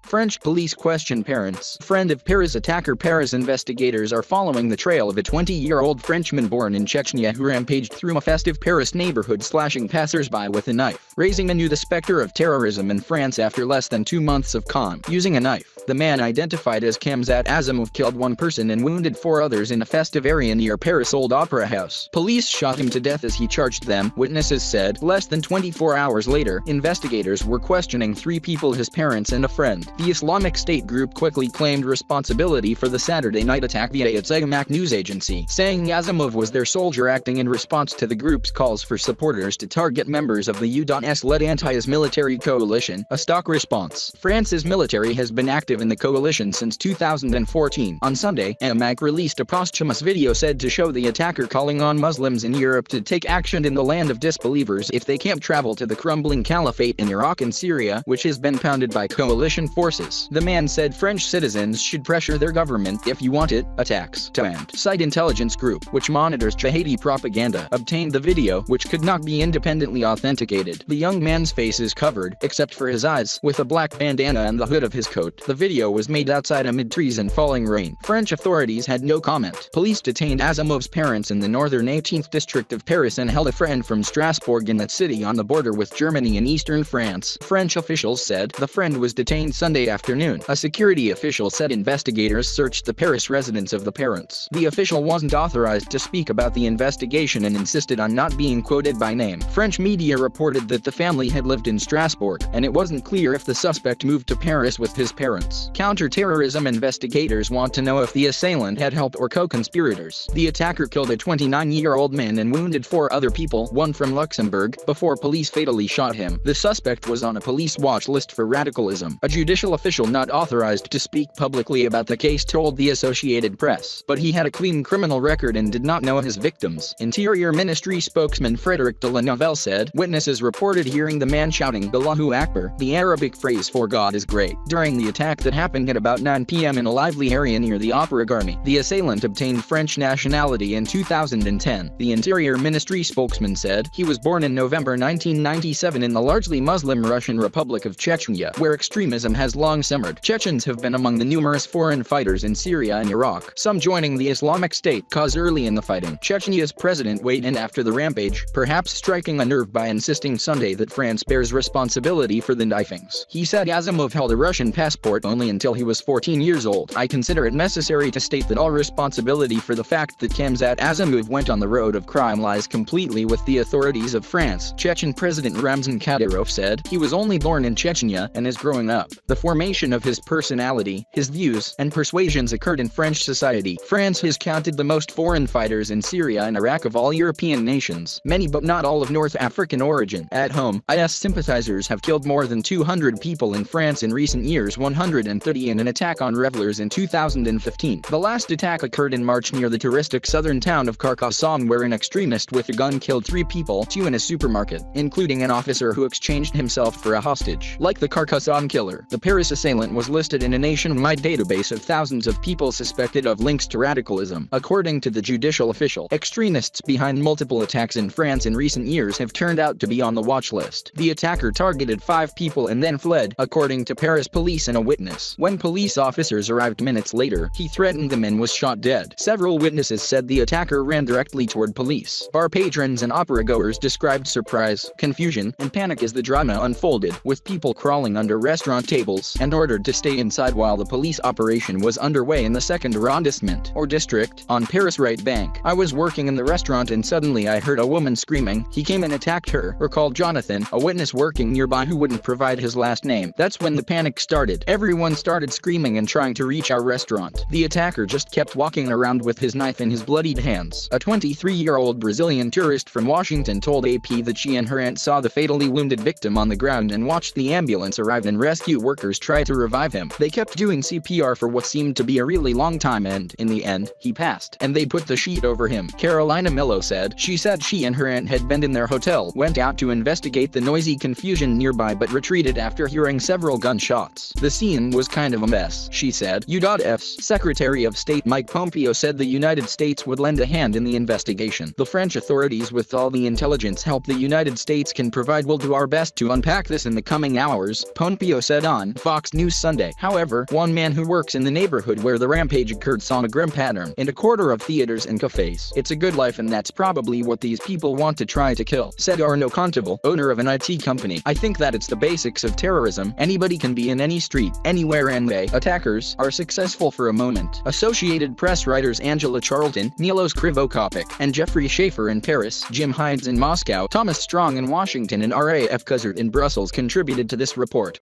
French police question parents. Friend of Paris attacker. Paris investigators are following the trail of a 20-year-old Frenchman born in Chechnya who rampaged through a festive Paris neighborhood slashing passers-by with a knife, raising anew the specter of terrorism in France after less than 2 months of calm. Using a knife, the man identified as Khamzat Azimov killed 1 person and wounded 4 others in a festive area near Paris Old Opera House. Police shot him to death as he charged them, witnesses said. Less than 24 hours later, investigators were questioning 3 people: his parents and a friend. The Islamic State group quickly claimed responsibility for the Saturday night attack via its anew news agency, saying Azimov was their soldier acting in response to the group's calls for supporters to target members of the U.S.-led anti-IS military coalition, a stock response. France's military has been active in the coalition since 2014. On Sunday, AMAC released a posthumous video said to show the attacker calling on Muslims in Europe to take action in the land of disbelievers if they can't travel to the crumbling caliphate in Iraq and Syria, which has been pounded by coalition forces. The man said French citizens should pressure their government if you want it. Attacks to end. Site intelligence group, which monitors jihadi propaganda, obtained the video, which could not be independently authenticated. The young man's face is covered, except for his eyes, with a black bandana and the hood of his coat. The video was made outside amid trees and falling rain. French authorities had no comment. Police detained Azimov's parents in the northern 18th district of Paris and held a friend from Strasbourg in that city on the border with Germany in eastern France. French officials said the friend was detained Sunday afternoon. A security official said investigators searched the Paris residence of the parents. The official wasn't authorized to speak about the investigation and insisted on not being quoted by name. French media reported that the family had lived in Strasbourg, and it wasn't clear if the suspect moved to Paris with his parents. Counter-terrorism investigators want to know if the assailant had helped or co-conspirators. The attacker killed a 29-year-old man and wounded 4 other people, 1 from Luxembourg, before police fatally shot him. The suspect was on a police watch list for radicalism. A judicial official not authorized to speak publicly about the case told the Associated Press, but he had a clean criminal record and did not know his victims. Interior Ministry spokesman Frédéric de la Novelle said, witnesses reported hearing the man shouting Allahu Akbar, the Arabic phrase for God is great, during the attack that happened at about 9 p.m. in a lively area near the Opera Garni. The assailant obtained French nationality in 2010. The Interior Ministry spokesman said he was born in November 1997 in the largely Muslim Russian Republic of Chechnya, where extremism has long simmered. Chechens have been among the numerous foreign fighters in Syria and Iraq, some joining the Islamic State cause early in the fighting. Chechnya's president weighed in after the rampage, perhaps striking a nerve by insisting Sunday that France bears responsibility for the knifings. He said Azimov held a Russian passport only until he was 14 years old. I consider it necessary to state that all responsibility for the fact that Khamzat Azimov went on the road of crime lies completely with the authorities of France. Chechen President Ramzan Kadyrov said he was only born in Chechnya and is growing up. The formation of his personality, his views, and persuasions occurred in French society. France has counted the most foreign fighters in Syria and Iraq of all European nations, many but not all of North African origin. At home, IS sympathizers have killed more than 200 people in France in recent years, 130 in an attack on revelers in 2015. The last attack occurred in March near the touristic southern town of Carcassonne, where an extremist with a gun killed 3 people, 2 in a supermarket, including an officer who exchanged himself for a hostage. Like the Carcassonne killer, the Paris assailant was listed in a nationwide database of thousands of people suspected of links to radicalism. According to the judicial official, extremists behind multiple attacks in France in recent years have turned out to be on the watch list. The attacker targeted 5 people and then fled, according to Paris police and a witness. When police officers arrived minutes later, he threatened them and was shot dead. Several witnesses said the attacker ran directly toward police. Bar patrons and opera-goers described surprise, confusion, and panic as the drama unfolded, with people crawling under restaurant tables and ordered to stay inside while the police operation was underway in the 2nd arrondissement, or district, on Paris' right bank. I was working in the restaurant and suddenly I heard a woman screaming. He came and attacked her, recalled Jonathan, a witness working nearby who wouldn't provide his last name. That's when the panic started. Everyone started screaming and trying to reach our restaurant. The attacker just kept walking around with his knife in his bloodied hands. A 23-year-old Brazilian tourist from Washington told AP that she and her aunt saw the fatally wounded victim on the ground and watched the ambulance arrive and rescue workers try to revive him. They kept doing CPR for what seemed to be a really long time and, in the end, he passed, and they put the sheet over him. Carolina Millo said. She said she and her aunt had been in their hotel, went out to investigate the noisy confusion nearby but retreated after hearing several gunshots. The scene everything was kind of a mess, she said. U.F's Secretary of State Mike Pompeo said the United States would lend a hand in the investigation. The French authorities, with all the intelligence help the United States can provide, will do our best to unpack this in the coming hours, Pompeo said on Fox News Sunday. However, one man who works in the neighborhood where the rampage occurred saw a grim pattern in a quarter of theaters and cafes. It's a good life, and that's probably what these people want to try to kill, said Arno Conteval, owner of an IT company. I think that it's the basics of terrorism. Anybody can be in any street, anywhere, and they, attackers, are successful for a moment. Associated Press writers Angela Charlton, Milos Krivokopic, and Jeffrey Schaefer in Paris, Jim Hides in Moscow, Thomas Strong in Washington, and RAF Kuzert in Brussels contributed to this report.